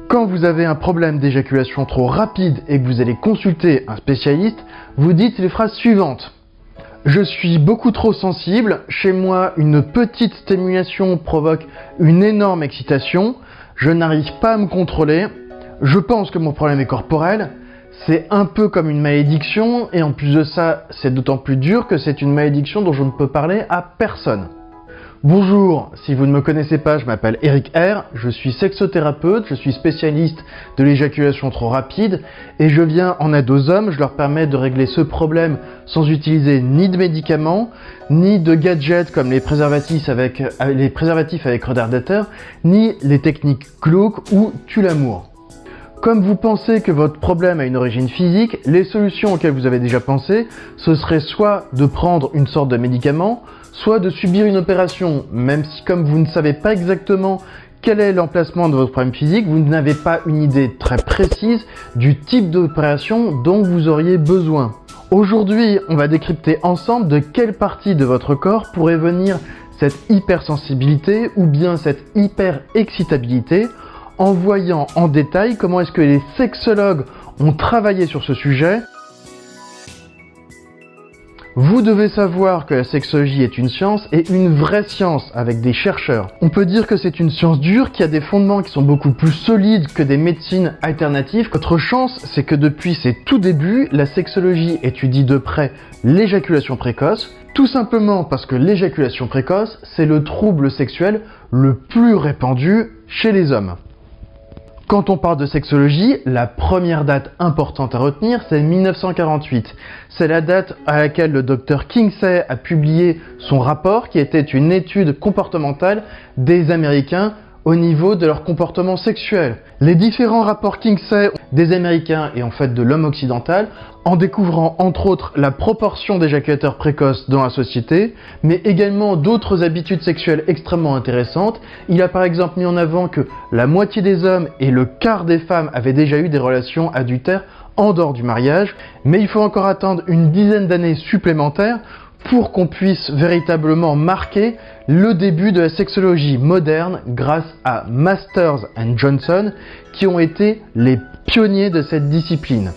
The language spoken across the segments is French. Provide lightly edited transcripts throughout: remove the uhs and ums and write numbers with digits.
Quand vous avez un problème d'éjaculation trop rapide et que vous allez consulter un spécialiste, vous dites les phrases suivantes. Je suis beaucoup trop sensible, chez moi une petite stimulation provoque une énorme excitation, je n'arrive pas à me contrôler, je pense que mon problème est corporel, c'est un peu comme une malédiction et en plus de ça, c'est d'autant plus dur que c'est une malédiction dont je ne peux parler à personne. Bonjour, si vous ne me connaissez pas, je m'appelle Eric R, je suis sexothérapeute, je suis spécialiste de l'éjaculation trop rapide et je viens en aide aux hommes, je leur permets de régler ce problème sans utiliser ni de médicaments, ni de gadgets comme les préservatifs avec retardateur, ni les techniques glauques ou tue l'amour. Comme vous pensez que votre problème a une origine physique, les solutions auxquelles vous avez déjà pensé, ce serait soit de prendre une sorte de médicament, soit de subir une opération, même si comme vous ne savez pas exactement quel est l'emplacement de votre problème physique, vous n'avez pas une idée très précise du type d'opération dont vous auriez besoin. Aujourd'hui, on va décrypter ensemble de quelle partie de votre corps pourrait venir cette hypersensibilité ou bien cette hyperexcitabilité, en voyant en détail comment est-ce que les sexologues ont travaillé sur ce sujet. Vous devez savoir que la sexologie est une science et une vraie science avec des chercheurs. On peut dire que c'est une science dure qui a des fondements qui sont beaucoup plus solides que des médecines alternatives. Votre chance, c'est que depuis ses tout débuts, la sexologie étudie de près l'éjaculation précoce, tout simplement parce que l'éjaculation précoce, c'est le trouble sexuel le plus répandu chez les hommes. Quand on parle de sexologie, la première date importante à retenir, c'est 1948. C'est la date à laquelle le docteur Kinsey a publié son rapport qui était une étude comportementale des Américains au niveau de leur comportement sexuel. Les différents rapports Kinsey des Américains et en fait de l'homme occidental, en découvrant entre autres la proportion d'éjaculateurs précoces dans la société, mais également d'autres habitudes sexuelles extrêmement intéressantes. Il a par exemple mis en avant que la moitié des hommes et le quart des femmes avaient déjà eu des relations adultères en dehors du mariage, mais il faut encore attendre une dizaine d'années supplémentaires pour qu'on puisse véritablement marquer le début de la sexologie moderne grâce à Masters and Johnson qui ont été les pionniers de cette discipline.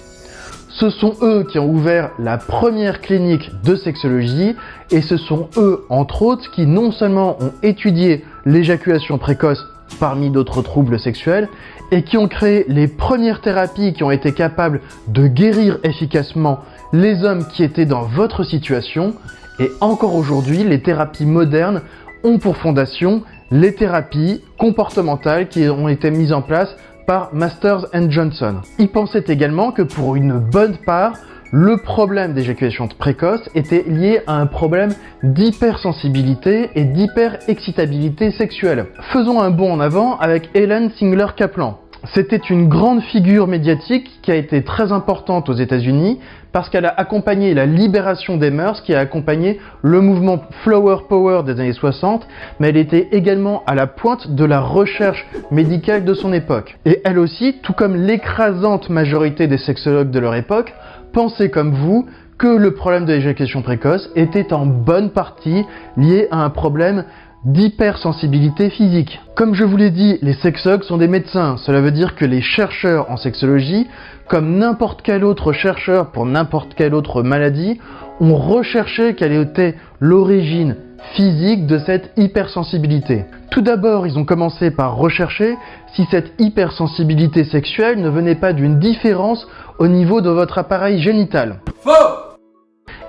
Ce sont eux qui ont ouvert la première clinique de sexologie et ce sont eux, entre autres, qui non seulement ont étudié l'éjaculation précoce parmi d'autres troubles sexuels et qui ont créé les premières thérapies qui ont été capables de guérir efficacement les hommes qui étaient dans votre situation. Et encore aujourd'hui, les thérapies modernes ont pour fondation les thérapies comportementales qui ont été mises en place par Masters and Johnson. Ils pensaient également que pour une bonne part, le problème d'éjaculation précoce était lié à un problème d'hypersensibilité et d'hyperexcitabilité sexuelle. Faisons un bond en avant avec Helen Singler Kaplan. C'était une grande figure médiatique qui a été très importante aux États-Unis parce qu'elle a accompagné la libération des mœurs, qui a accompagné le mouvement Flower Power des années 60, mais elle était également à la pointe de la recherche médicale de son époque. Et elle aussi, tout comme l'écrasante majorité des sexologues de leur époque, pensait comme vous que le problème de l'éjaculation précoce était en bonne partie lié à un problème d'hypersensibilité physique. Comme je vous l'ai dit, les sexologues sont des médecins. Cela veut dire que les chercheurs en sexologie, comme n'importe quel autre chercheur pour n'importe quelle autre maladie, ont recherché quelle était l'origine physique de cette hypersensibilité. Tout d'abord, ils ont commencé par rechercher si cette hypersensibilité sexuelle ne venait pas d'une différence au niveau de votre appareil génital. Faux!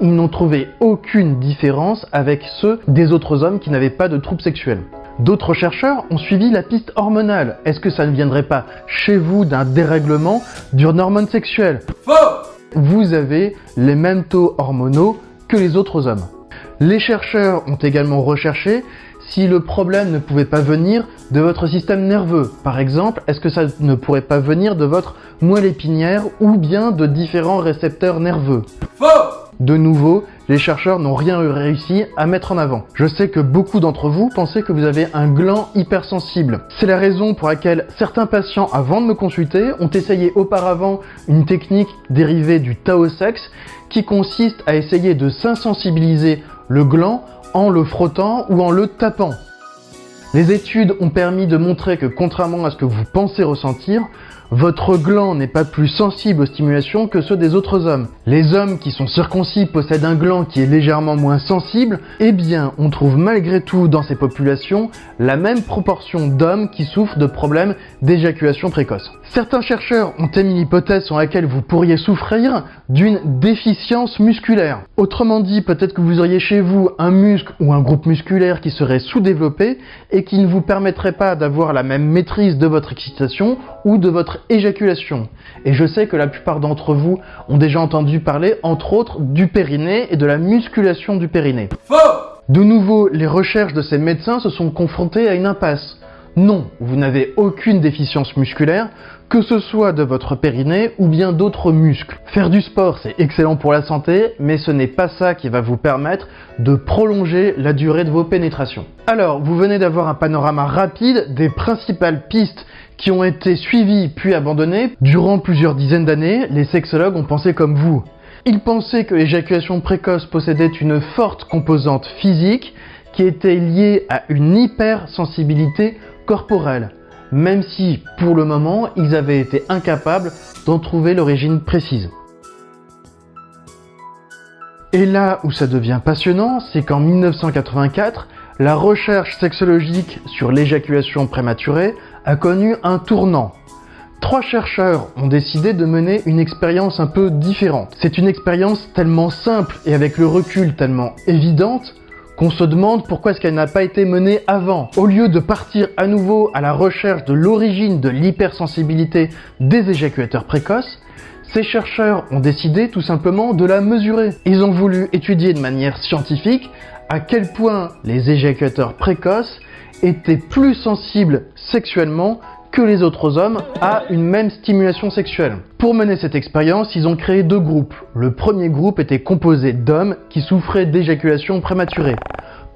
Ils n'ont trouvé aucune différence avec ceux des autres hommes qui n'avaient pas de troubles sexuels. D'autres chercheurs ont suivi la piste hormonale. Est-ce que ça ne viendrait pas chez vous d'un dérèglement d'une hormone sexuelle? Faux! Vous avez les mêmes taux hormonaux que les autres hommes. Les chercheurs ont également recherché si le problème ne pouvait pas venir de votre système nerveux. Par exemple, est-ce que ça ne pourrait pas venir de votre moelle épinière ou bien de différents récepteurs nerveux? Faux! De nouveau, les chercheurs n'ont rien réussi à mettre en avant. Je sais que beaucoup d'entre vous pensez que vous avez un gland hypersensible. C'est la raison pour laquelle certains patients, avant de me consulter, ont essayé auparavant une technique dérivée du Taosex qui consiste à essayer de s'insensibiliser le gland en le frottant ou en le tapant. Les études ont permis de montrer que contrairement à ce que vous pensez ressentir, votre gland n'est pas plus sensible aux stimulations que ceux des autres hommes. Les hommes qui sont circoncis possèdent un gland qui est légèrement moins sensible, eh bien on trouve malgré tout dans ces populations la même proportion d'hommes qui souffrent de problèmes d'éjaculation précoce. Certains chercheurs ont émis l'hypothèse sur laquelle vous pourriez souffrir d'une déficience musculaire. Autrement dit, peut-être que vous auriez chez vous un muscle ou un groupe musculaire qui serait sous-développé et qui ne vous permettrait pas d'avoir la même maîtrise de votre excitation ou de votre éjaculation. Et je sais que la plupart d'entre vous ont déjà entendu parler, entre autres, du périnée et de la musculation du périnée. Faux! De nouveau, les recherches de ces médecins se sont confrontées à une impasse. Non, vous n'avez aucune déficience musculaire, que ce soit de votre périnée ou bien d'autres muscles. Faire du sport, c'est excellent pour la santé, mais ce n'est pas ça qui va vous permettre de prolonger la durée de vos pénétrations. Alors, vous venez d'avoir un panorama rapide des principales pistes qui ont été suivies puis abandonnées. Durant plusieurs dizaines d'années, les sexologues ont pensé comme vous. Ils pensaient que l'éjaculation précoce possédait une forte composante physique qui était liée à une hypersensibilité corporelle, même si, pour le moment, ils avaient été incapables d'en trouver l'origine précise. Et là où ça devient passionnant, c'est qu'en 1984, la recherche sexologique sur l'éjaculation prématurée a connu un tournant. 3 chercheurs ont décidé de mener une expérience un peu différente. C'est une expérience tellement simple et avec le recul tellement évidente qu'on se demande pourquoi est-ce qu'elle n'a pas été menée avant. Au lieu de partir à nouveau à la recherche de l'origine de l'hypersensibilité des éjaculateurs précoces, ces chercheurs ont décidé tout simplement de la mesurer. Ils ont voulu étudier de manière scientifique à quel point les éjaculateurs précoces étaient plus sensibles sexuellement que les autres hommes à une même stimulation sexuelle. Pour mener cette expérience, ils ont créé 2 groupes. Le premier groupe était composé d'hommes qui souffraient d'éjaculation prématurée.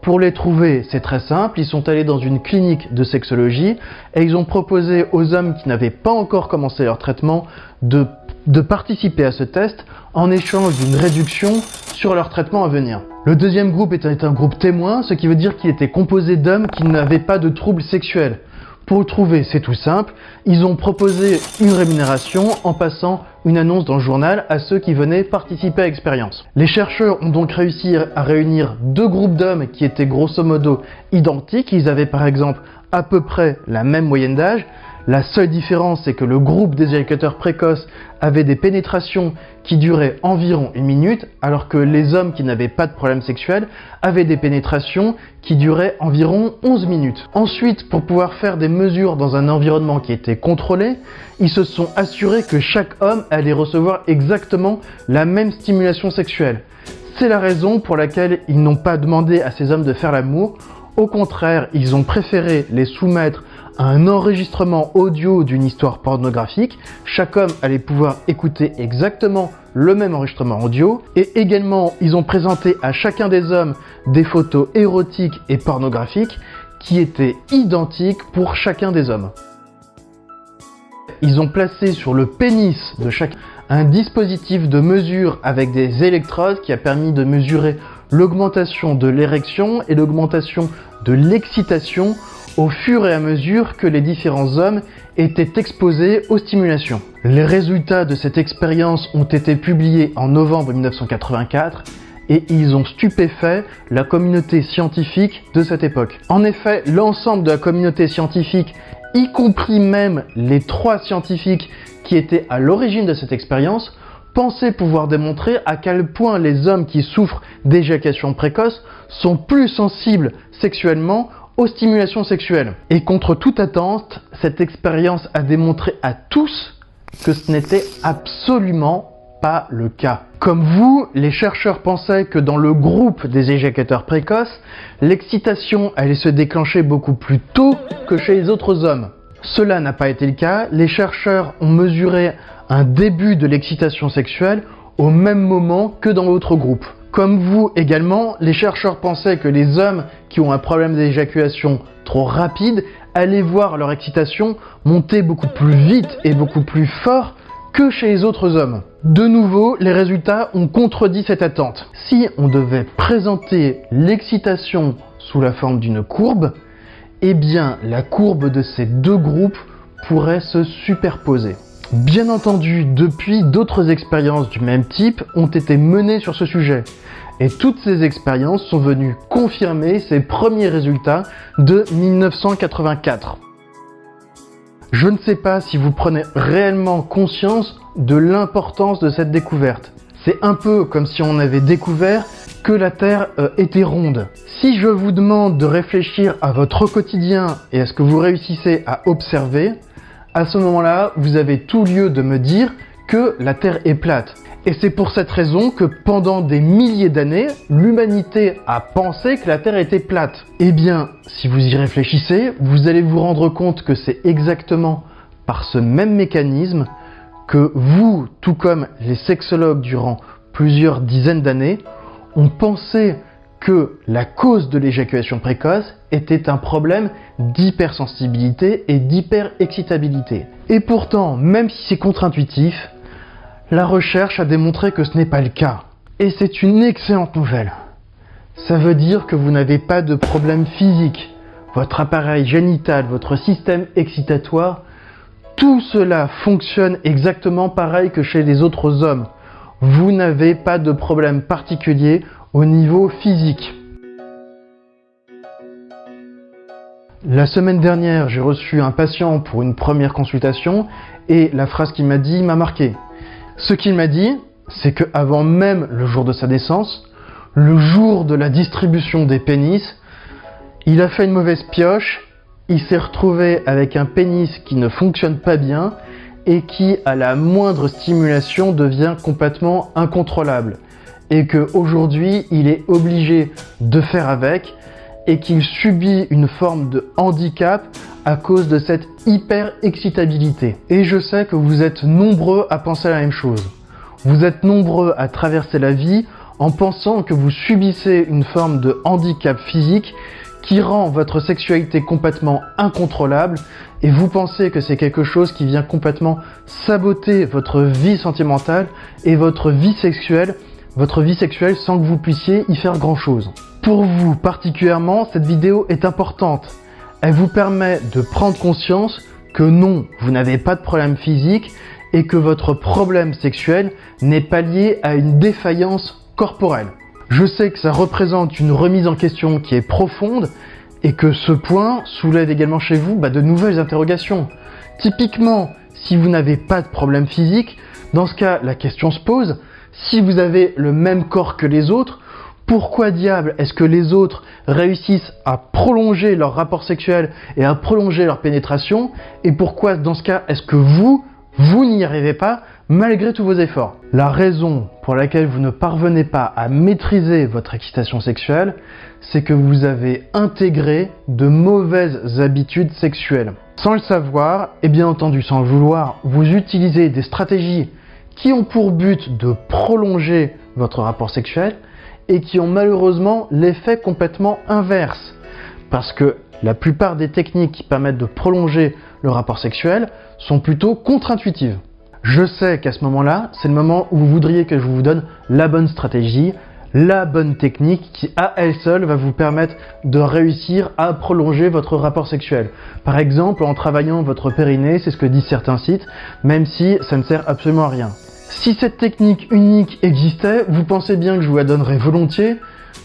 Pour les trouver, c'est très simple, ils sont allés dans une clinique de sexologie et ils ont proposé aux hommes qui n'avaient pas encore commencé leur traitement de participer à ce test en échange d'une réduction sur leur traitement à venir. Le deuxième groupe était un groupe témoin, ce qui veut dire qu'il était composé d'hommes qui n'avaient pas de troubles sexuels. Pour le trouver, c'est tout simple, ils ont proposé une rémunération en passant une annonce dans le journal à ceux qui venaient participer à l'expérience. Les chercheurs ont donc réussi à réunir 2 groupes d'hommes qui étaient grosso modo identiques, ils avaient par exemple à peu près la même moyenne d'âge. La seule différence, c'est que le groupe des éjaculateurs précoces avait des pénétrations qui duraient environ 1 minute, alors que les hommes qui n'avaient pas de problème sexuel avaient des pénétrations qui duraient environ 11 minutes. Ensuite, pour pouvoir faire des mesures dans un environnement qui était contrôlé, ils se sont assurés que chaque homme allait recevoir exactement la même stimulation sexuelle. C'est la raison pour laquelle ils n'ont pas demandé à ces hommes de faire l'amour. Au contraire, ils ont préféré les soumettre à un enregistrement audio d'une histoire pornographique. Chaque homme allait pouvoir écouter exactement le même enregistrement audio. Et également, ils ont présenté à chacun des hommes des photos érotiques et pornographiques qui étaient identiques pour chacun des hommes. Ils ont placé sur le pénis de chacun un dispositif de mesure avec des électrodes qui a permis de mesurer l'augmentation de l'érection et l'augmentation de l'excitation au fur et à mesure que les différents hommes étaient exposés aux stimulations. Les résultats de cette expérience ont été publiés en novembre 1984 et ils ont stupéfait la communauté scientifique de cette époque. En effet, l'ensemble de la communauté scientifique, y compris même les 3 scientifiques qui étaient à l'origine de cette expérience, pensaient pouvoir démontrer à quel point les hommes qui souffrent d'éjaculation précoce sont plus sensibles sexuellement aux stimulations sexuelles. Et contre toute attente, cette expérience a démontré à tous que ce n'était absolument pas le cas. Comme vous, les chercheurs pensaient que dans le groupe des éjaculateurs précoces, l'excitation allait se déclencher beaucoup plus tôt que chez les autres hommes. Cela n'a pas été le cas, les chercheurs ont mesuré un début de l'excitation sexuelle au même moment que dans l'autre groupe. Comme vous également, les chercheurs pensaient que les hommes qui ont un problème d'éjaculation trop rapide allaient voir leur excitation monter beaucoup plus vite et beaucoup plus fort que chez les autres hommes. De nouveau, les résultats ont contredit cette attente. Si on devait présenter l'excitation sous la forme d'une courbe, eh bien la courbe de ces deux groupes pourrait se superposer. Bien entendu, depuis, d'autres expériences du même type ont été menées sur ce sujet. Et toutes ces expériences sont venues confirmer ces premiers résultats de 1984. Je ne sais pas si vous prenez réellement conscience de l'importance de cette découverte. C'est un peu comme si on avait découvert que la Terre était ronde. Si je vous demande de réfléchir à votre quotidien et à ce que vous réussissez à observer, à ce moment-là, vous avez tout lieu de me dire que la Terre est plate. Et c'est pour cette raison que pendant des milliers d'années, l'humanité a pensé que la Terre était plate. Eh bien, si vous y réfléchissez, vous allez vous rendre compte que c'est exactement par ce même mécanisme que vous, tout comme les sexologues durant plusieurs dizaines d'années, ont pensé que la cause de l'éjaculation précoce était un problème d'hypersensibilité et d'hyperexcitabilité. Et pourtant, même si c'est contre-intuitif, la recherche a démontré que ce n'est pas le cas. Et c'est une excellente nouvelle. Ça veut dire que vous n'avez pas de problème physique. Votre appareil génital, votre système excitatoire, tout cela fonctionne exactement pareil que chez les autres hommes. Vous n'avez pas de problème particulier au niveau physique. La semaine dernière, j'ai reçu un patient pour une première consultation et la phrase qu'il m'a dit m'a marqué. Ce qu'il m'a dit, c'est qu'avant même le jour de sa naissance, le jour de la distribution des pénis, il a fait une mauvaise pioche, il s'est retrouvé avec un pénis qui ne fonctionne pas bien et qui, à la moindre stimulation, devient complètement incontrôlable. Et qu'aujourd'hui, il est obligé de faire avec et qu'il subit une forme de handicap à cause de cette hyper-excitabilité. Et je sais que vous êtes nombreux à penser la même chose. Vous êtes nombreux à traverser la vie en pensant que vous subissez une forme de handicap physique qui rend votre sexualité complètement incontrôlable et vous pensez que c'est quelque chose qui vient complètement saboter votre vie sentimentale et votre vie sexuelle sans que vous puissiez y faire grand chose. Pour vous particulièrement, cette vidéo est importante. Elle vous permet de prendre conscience que non, vous n'avez pas de problème physique et que votre problème sexuel n'est pas lié à une défaillance corporelle. Je sais que ça représente une remise en question qui est profonde et que ce point soulève également chez vous de nouvelles interrogations. Typiquement, si vous n'avez pas de problème physique, dans ce cas, la question se pose, si vous avez le même corps que les autres, pourquoi diable est-ce que les autres réussissent à prolonger leur rapport sexuel et à prolonger leur pénétration, et pourquoi dans ce cas est-ce que vous n'y arrivez pas malgré tous vos efforts? La raison pour laquelle vous ne parvenez pas à maîtriser votre excitation sexuelle, c'est que vous avez intégré de mauvaises habitudes sexuelles. Sans le savoir, et bien entendu sans le vouloir, vous utilisez des stratégies qui ont pour but de prolonger votre rapport sexuel et qui ont malheureusement l'effet complètement inverse. Parce que la plupart des techniques qui permettent de prolonger le rapport sexuel sont plutôt contre-intuitives. Je sais qu'à ce moment-là, c'est le moment où vous voudriez que je vous donne la bonne stratégie, la bonne technique qui à elle seule va vous permettre de réussir à prolonger votre rapport sexuel. Par exemple, en travaillant votre périnée, c'est ce que disent certains sites, même si ça ne sert absolument à rien. Si cette technique unique existait, vous pensez bien que je vous la donnerais volontiers,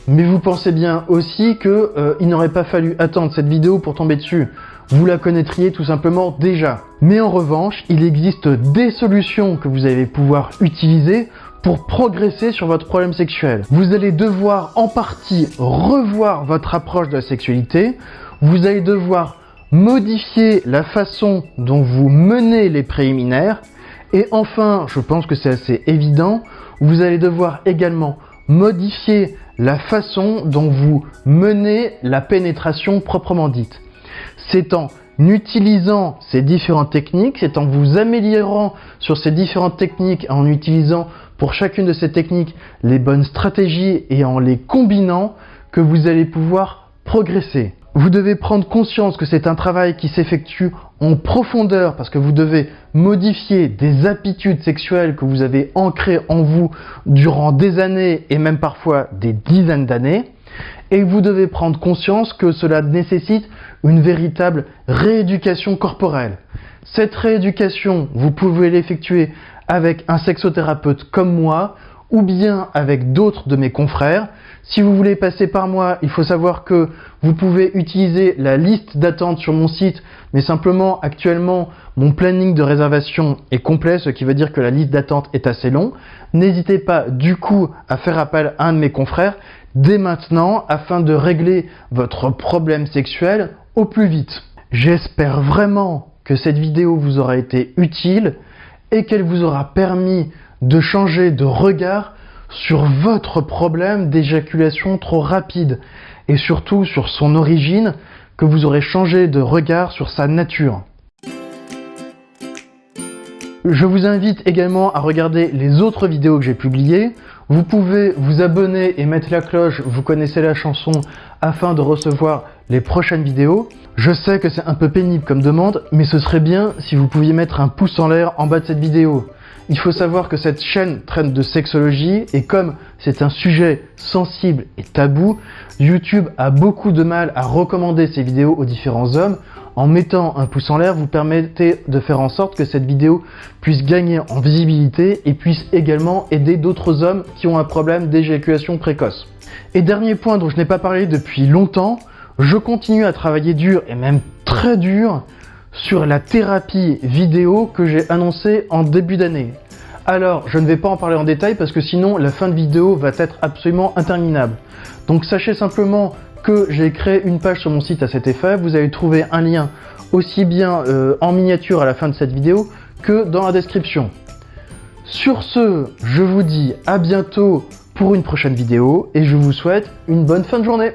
mais vous pensez bien aussi qu'il n'aurait pas fallu attendre cette vidéo pour tomber dessus. Vous la connaîtriez tout simplement déjà. Mais en revanche, il existe des solutions que vous allez pouvoir utiliser pour progresser sur votre problème sexuel. Vous allez devoir en partie revoir votre approche de la sexualité, vous allez devoir modifier la façon dont vous menez les préliminaires, et enfin, je pense que c'est assez évident, vous allez devoir également modifier la façon dont vous menez la pénétration proprement dite. C'est en utilisant ces différentes techniques, c'est en vous améliorant sur ces différentes techniques, en utilisant pour chacune de ces techniques les bonnes stratégies et en les combinant que vous allez pouvoir progresser. Vous devez prendre conscience que c'est un travail qui s'effectue en profondeur parce que vous devez modifier des habitudes sexuelles que vous avez ancrées en vous durant des années et même parfois des dizaines d'années. Et vous devez prendre conscience que cela nécessite une véritable rééducation corporelle. Cette rééducation, vous pouvez l'effectuer avec un sexothérapeute comme moi, ou bien avec d'autres de mes confrères. Si vous voulez passer par moi, il faut savoir que vous pouvez utiliser la liste d'attente sur mon site, mais simplement actuellement mon planning de réservation est complet, ce qui veut dire que la liste d'attente est assez longue. N'hésitez pas du coup à faire appel à un de mes confrères dès maintenant afin de régler votre problème sexuel au plus vite. J'espère vraiment que cette vidéo vous aura été utile et qu'elle vous aura permis de changer de regard sur votre problème d'éjaculation trop rapide et surtout sur son origine, que vous aurez changé de regard sur sa nature. Je vous invite également à regarder les autres vidéos que j'ai publiées. Vous pouvez vous abonner et mettre la cloche, vous connaissez la chanson, afin de recevoir les prochaines vidéos. Je sais que c'est un peu pénible comme demande, mais ce serait bien si vous pouviez mettre un pouce en l'air en bas de cette vidéo. Il faut savoir que cette chaîne traite de sexologie et comme c'est un sujet sensible et tabou, YouTube a beaucoup de mal à recommander ces vidéos aux différents hommes. En mettant un pouce en l'air, vous permettez de faire en sorte que cette vidéo puisse gagner en visibilité et puisse également aider d'autres hommes qui ont un problème d'éjaculation précoce. Et dernier point dont je n'ai pas parlé depuis longtemps, je continue à travailler dur et même très dur sur la thérapie vidéo que j'ai annoncée en début d'année. Alors, je ne vais pas en parler en détail parce que sinon la fin de vidéo va être absolument interminable. Donc sachez simplement que j'ai créé une page sur mon site à cet effet. Vous allez trouver un lien aussi bien en miniature à la fin de cette vidéo que dans la description. Sur ce, je vous dis à bientôt pour une prochaine vidéo et je vous souhaite une bonne fin de journée.